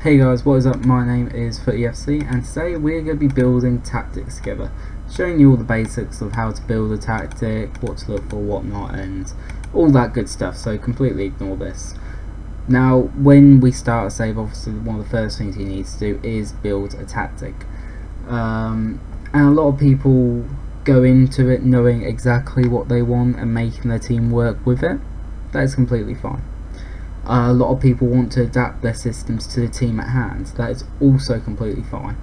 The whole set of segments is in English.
Hey guys, what is up? My name is FootyFC and today we're going to be building tactics together, showing you all the basics of how to build a tactic, what to look for, what not, and all that good stuff, so completely ignore this. Now, when we start a save, obviously one of the first things you need to do is build a tactic. And a lot of people go into it knowing exactly what they want and making their team work with it. That is completely fine. A lot of people want to adapt their systems to the team at hand. That is also completely fine.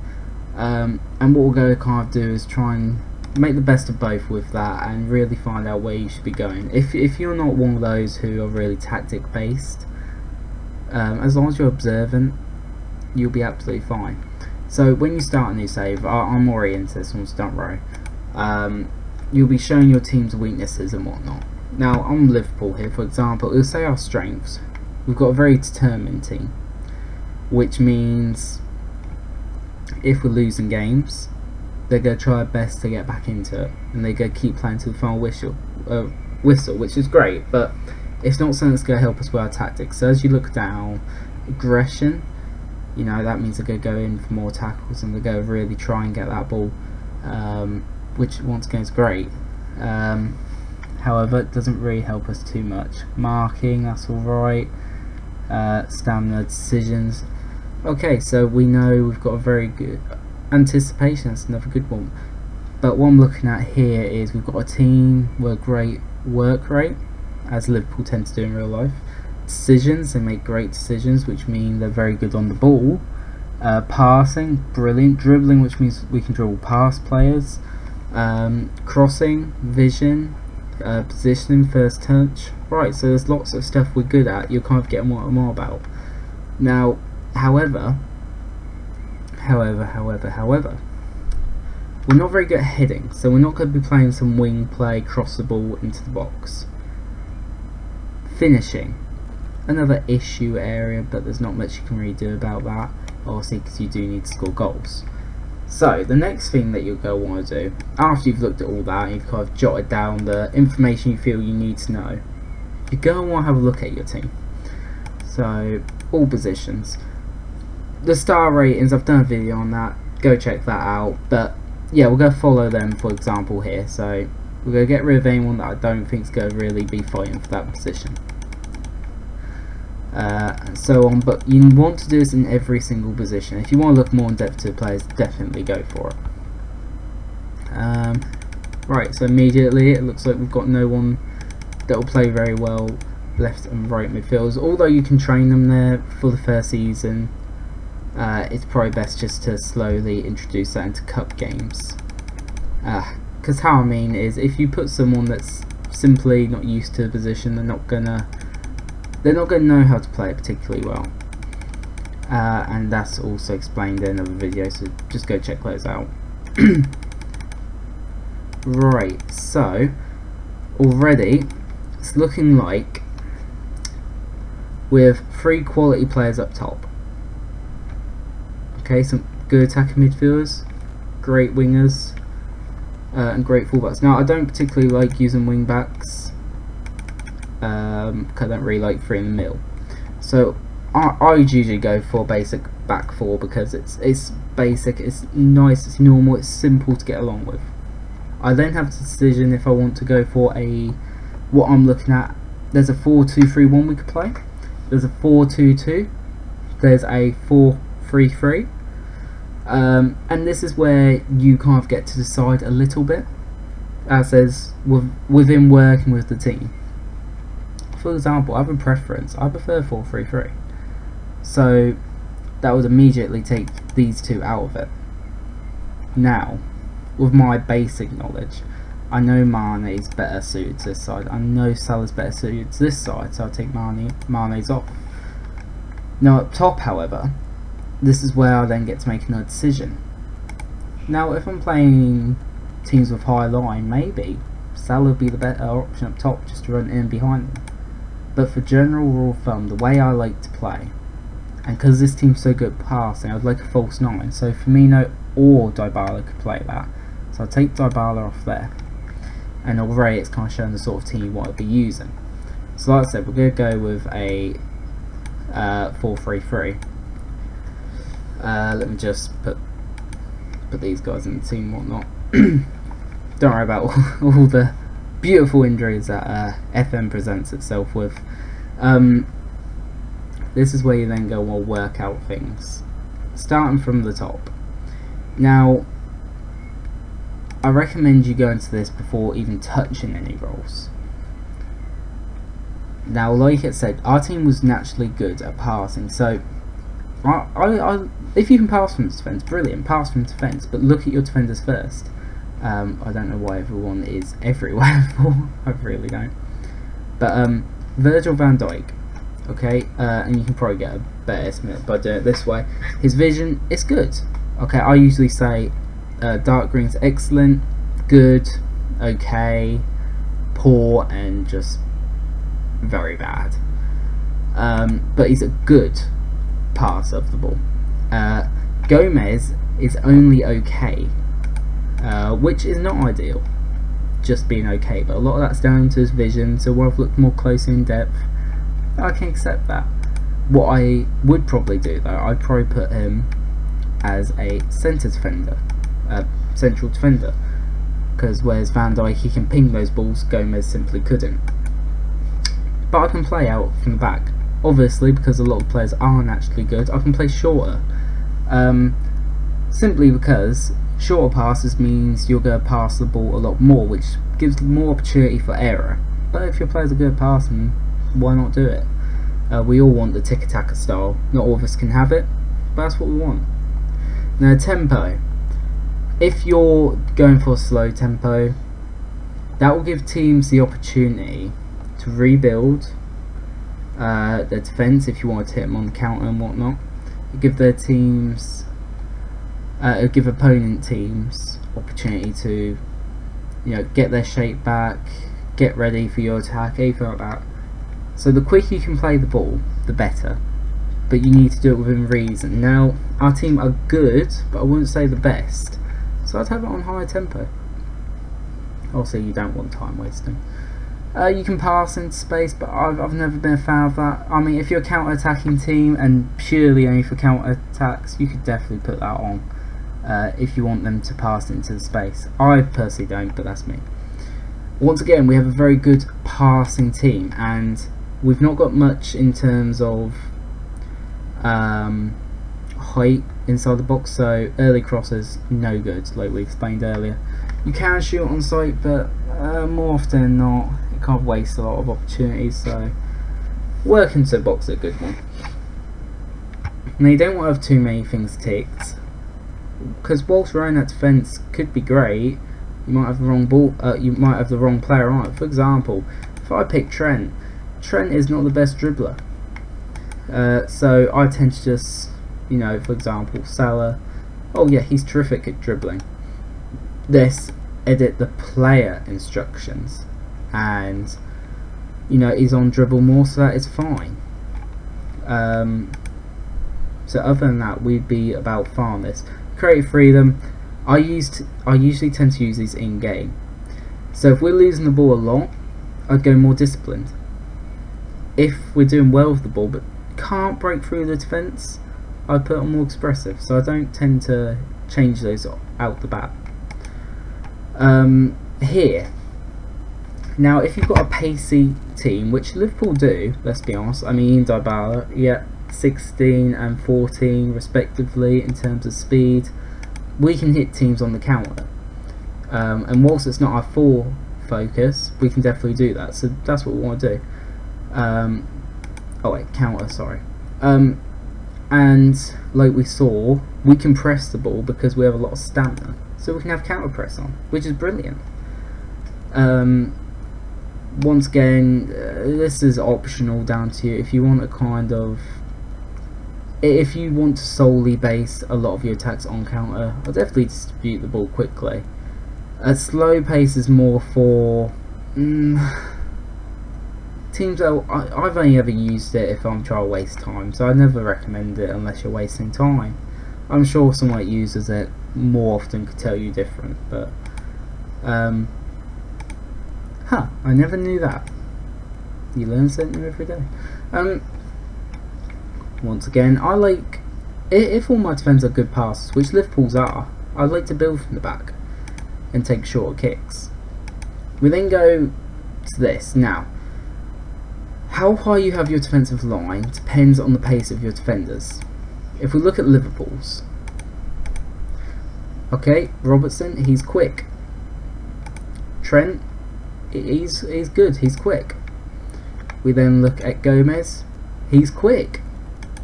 And what we're going to kind of do is try and make the best of both with that and really find out where you should be going. If you're not one of those who are really tactic based, as long as you're observant, you'll be absolutely fine. So when you start a new save, I'm already into this one, so don't worry. You'll be showing your team's weaknesses and whatnot. Now on Liverpool here, for example, it'll say our strengths. We've got a very determined team, which means if we're losing games, they're going to try their best to get back into it, and they're going to keep playing to the final whistle, which is great, but it's not something that's going to help us with our tactics. So as you look down, aggression, you know, that means they're going to go in for more tackles and they're going to really try and get that ball, which once again is great. However, it doesn't really help us too much. Marking, that's alright. Stamina, decisions. Okay, so we know we've got a very good anticipation, that's another good one. But what I'm looking at here is we've got a team with a great work rate, as Liverpool tend to do in real life. Decisions, they make great decisions, which mean they're very good on the ball. Passing, brilliant. Dribbling, which means we can dribble past players. Crossing, vision, positioning, first touch. Right, so there's lots of stuff we're good at. You're kind of getting what I'm all about. Now, however, we're not very good at heading, so we're not going to be playing some wing play, cross the ball into the box. Finishing, another issue area, but there's not much you can really do about that, obviously, because you do need to score goals. So the next thing that you're going to want to do, after you've looked at all that and you've kind of jotted down the information you feel you need to know, you're going to want to have a look at your team. So all positions, the star ratings, I've done a video on that, go check that out. But yeah, we're going to follow them for example here. So we're going to get rid of anyone that I don't think is going to really be fighting for that position. And so on, but you want to do this in every single position. If you want to look more in depth to the players, definitely go for it. Right, so immediately it looks like we've got no one that will play very well left and right midfielders, although you can train them there for the first season. It's probably best just to slowly introduce that into cup games, because how I mean is, if you put someone that's simply not used to the position, they're not gonna know how to play it particularly well, and that's also explained in another video, so just go check those out. Right, so already it's looking like we have 3 quality players up top. Okay, some good attacking midfielders, great wingers, and great fullbacks. Now I don't particularly like using wing backs, because I don't really like 3 in the middle. So I usually go for basic back 4 because it's basic, it's nice, it's normal, it's simple to get along with. I then have the decision if I want to go for what I'm looking at. There's a 4-2-3-1 we could play. There's a 4-2-2. There's a 4-3-3. And this is where you kind of get to decide a little bit, as says within working with the team. For example, I have a preference. I prefer 4-3-3. So that would immediately take these 2 out of it. Now, with my basic knowledge, I know Mane is better suited to this side. I know Salah's better suited to this side, so I'll take Mane's off. Now up top, however, this is where I then get to make another decision. Now if I'm playing teams with high line, maybe Salah would be the better option up top, just to run in behind them. But for general rule of thumb, the way I like to play, and because this team's so good at passing, I'd like a false 9. So Firmino or Dybala could play that. So I'll take Dybala off there. And already it's kind of showing the sort of team you want to be using. So like I said, we're going to go with a 4-3-3. Let me just put these guys in the team, whatnot. Don't worry about all the beautiful injuries that FM presents itself with. This is where you then go and work out things, starting from the top. Now, I recommend you go into this before even touching any roles. Now, like I said, our team was naturally good at passing, so if you can pass from defence, brilliant, pass from defence, but look at your defenders first. I don't know why everyone is everywhere for, I really don't. But Virgil van Dijk, okay, and you can probably get a better estimate by doing it this way. His vision is good. Okay, I usually say dark green's excellent, good, okay, poor, and just very bad. But he's a good passer of the ball. Gomez is only okay, which is not ideal, just being okay, but a lot of that's down to his vision, so where I've looked more closely in depth, I can accept that. What I would probably do though, I'd probably put him as a centre defender, central defender, because whereas Van Dijk, he can ping those balls, Gomez simply couldn't. But I can play out from the back, obviously, because a lot of players aren't actually good. I can play shorter, simply because shorter passes means you're going to pass the ball a lot more, which gives more opportunity for error. But if your players are good at passing, why not do it? We all want the tiki-taka style. Not all of us can have it, but that's what we want. Now, tempo. If you're going for a slow tempo, that will give teams the opportunity to rebuild their defence if you want to hit them on the counter and whatnot. Give their teams, give opponent teams opportunity to, get their shape back, get ready for your attack, anything like that. So the quicker you can play the ball, the better. But you need to do it within reason. Now, our team are good, but I wouldn't say the best. So I'd have it on higher tempo. Also, you don't want time wasting. You can pass into space, but I've never been a fan of that. I mean, if you're a counter-attacking team and purely only for counter-attacks, you could definitely put that on if you want them to pass into the space. I personally don't, but that's me. Once again, we have a very good passing team, and we've not got much in terms of height inside the box, so early crosses, no good, like we explained earlier. You can shoot on sight, but more often than not, you can't waste a lot of opportunities, so work into the box is a good one. Now, you don't want to have too many things ticked, because whilst running that defence could be great, you might have the wrong ball. You might have the wrong player on it. For example, if I pick Trent is not the best dribbler, so I tend to just, for example, Salah. Oh yeah, he's terrific at dribbling. Let's edit the player instructions, and he's on dribble more, so that is fine. So other than that, we'd be about farmers. Creative freedom. I usually tend to use these in game. So if we're losing the ball a lot, I'd go more disciplined. If we're doing well with the ball but can't break through the defence, I'd put on more expressive. So I don't tend to change those out the bat. Here. Now, if you've got a pacey team, which Liverpool do, let's be honest. I mean, Dybala, yeah, 16 and 14 respectively in terms of speed. We can hit teams on the counter, and whilst it's not our full focus, we can definitely do that. So that's what we want to do. Oh wait, counter, sorry. And like we saw, we can press the ball because we have a lot of stamina, so we can have counter press on, which is brilliant. Once again, this is optional, down to you. If you want if you want to solely base a lot of your attacks on counter, I'll definitely distribute the ball quickly. A slow pace is more for teams that I've only ever used it if I'm trying to waste time, so I never recommend it unless you're wasting time. I'm sure someone that uses it more often could tell you different, but I never knew that. You learn something new every day. Once again, I like if all my defenders are good passers, which Liverpool's are, I'd like to build from the back and take shorter kicks. We then go to this. Now, how high you have your defensive line depends on the pace of your defenders. If we look at Liverpool's, okay, Robertson, he's quick. Trent, he's good, he's quick. We then look at Gomez, he's quick.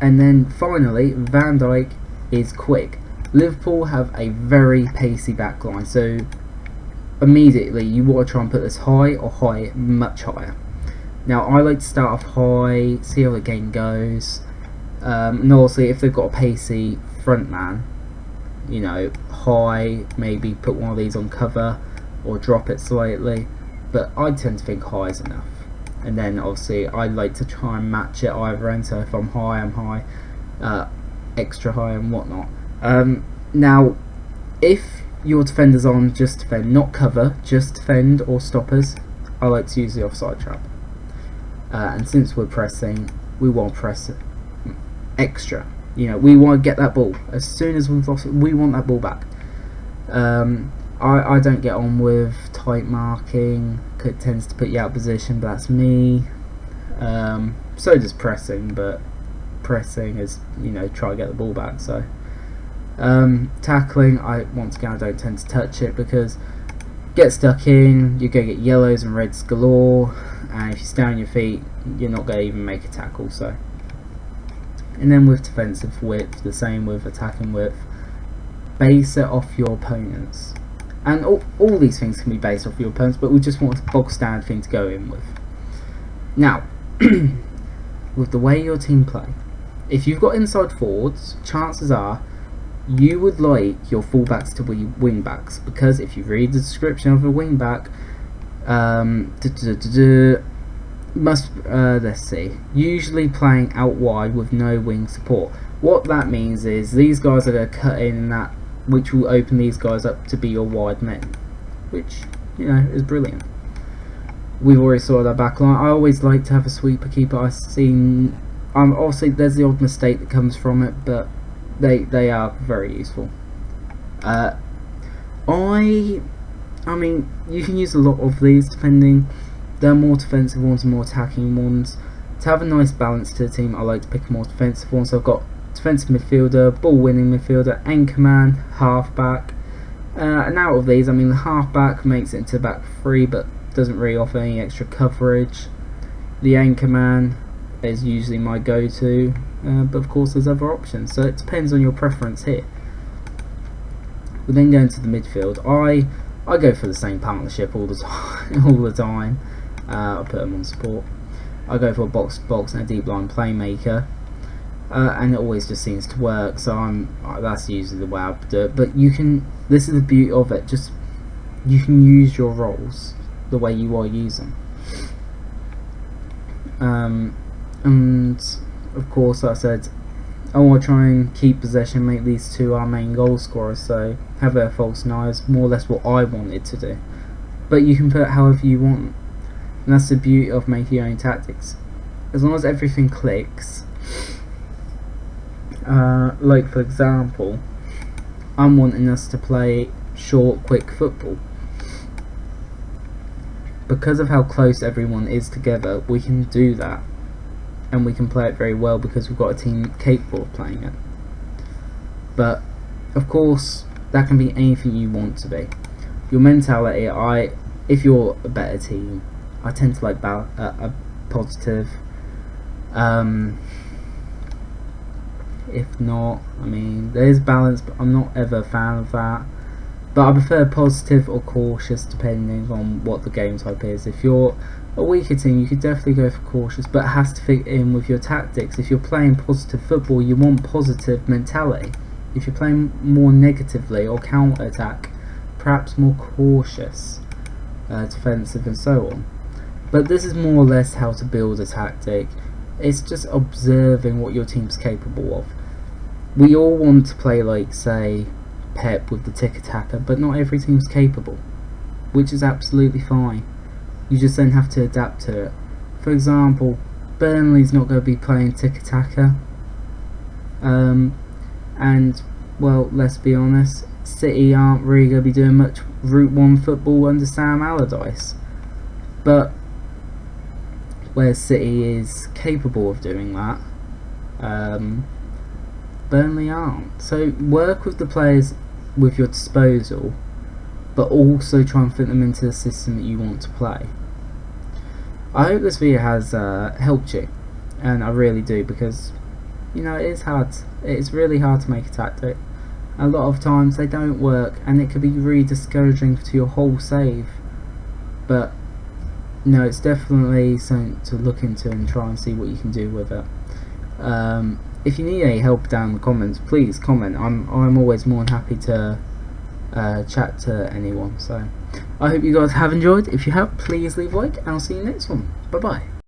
And then finally, Van Dijk is quick. Liverpool have a very pacey backline, so immediately you want to try and put this high or high, much higher. Now I like to start off high, see how the game goes, and obviously if they've got a pacey front man, you know, high, maybe put one of these on cover or drop it slightly, but I tend to think high is enough. And then obviously I like to try and match it either end, so if I'm high, extra high and whatnot. Now if your defender's on just defend, not cover, just defend or stoppers, I like to use the offside trap. And since we're pressing, we want to press extra. You know, we want to get that ball. As soon as we've lost it, we want that ball back. I don't get on with tight marking. It tends to put you out of position, but that's me. So does pressing, but pressing is, you know, try to get the ball back. So tackling, once again I don't tend to touch it because get stuck in, you're going to get yellows and reds galore, and if you stay on your feet, you're not going to even make a tackle. So, and then with defensive width, the same with attacking width. Base it off your opponents. And all these things can be based off your opponents, but we just want a bog standard thing to go in with. Now, with the way your team play, if you've got inside forwards, chances are you would like your fullbacks to be wingbacks, because if you read the description of a wingback, let's see, usually playing out wide with no wing support. What that means is these guys are going to cut in that, which will open these guys up to be your wide men, which, you know, is brilliant. We've already saw that back line. I always like to have a sweeper keeper. I've seen, obviously there's the odd mistake that comes from it, but they are very useful. I mean, you can use a lot of these depending. There are more defensive ones and more attacking ones. To have a nice balance to the team, I like to pick a more defensive one. So I've got defensive midfielder, ball winning midfielder, anchorman, halfback. And out of these, I mean, the halfback makes it into back three, but doesn't really offer any extra coverage. The anchorman is usually my go-to, but of course there's other options, so it depends on your preference here. We then go into the midfield. I go for the same partnership all the time. I put them on support. I go for a box-to-box and a deep line playmaker, and it always just seems to work. So that's usually the way I do it. But you can. This is the beauty of it. Just you can use your roles the way you want to use them. And of course, like I said, I want to try and keep possession, make these two our main goal scorers, so have their false nines, more or less what I wanted to do. But you can put it however you want, and that's the beauty of making your own tactics. As long as everything clicks, like for example, I'm wanting us to play short, quick football. Because of how close everyone is together, we can do that. And we can play it very well because we've got a team capable of playing it. But of course, that can be anything you want to be. Your mentality, if you're a better team, I tend to like a positive. If not, I mean, there's balance, but I'm not ever a fan of that. But I prefer positive or cautious depending on what the game type is. If you're a weaker team, you could definitely go for cautious, but it has to fit in with your tactics. If you're playing positive football, you want positive mentality. If you're playing more negatively or counter-attack, perhaps more cautious, defensive and so on. But this is more or less how to build a tactic. It's just observing what your team's capable of. We all want to play like, say, Pep with the tick-tacker, but not every team's capable, which is absolutely fine. You just then have to adapt to it. For example, Burnley's not going to be playing tick-tacker. And, well, let's be honest, City aren't really going to be doing much Route 1 football under Sam Allardyce. But where City is capable of doing that, Burnley aren't. So work with the players with your disposal, but also try and fit them into the system that you want to play. I hope this video has helped you, and I really do, because you know it is hard. It's really hard to make a tactic. A lot of times they don't work, and it could be really discouraging to your whole save. But no, it's definitely something to look into and try and see what you can do with it. If you need any help down in the comments, please comment. I'm always more than happy to chat to anyone. So I hope you guys have enjoyed. If you have, please leave a like, and I'll see you next one. Bye bye.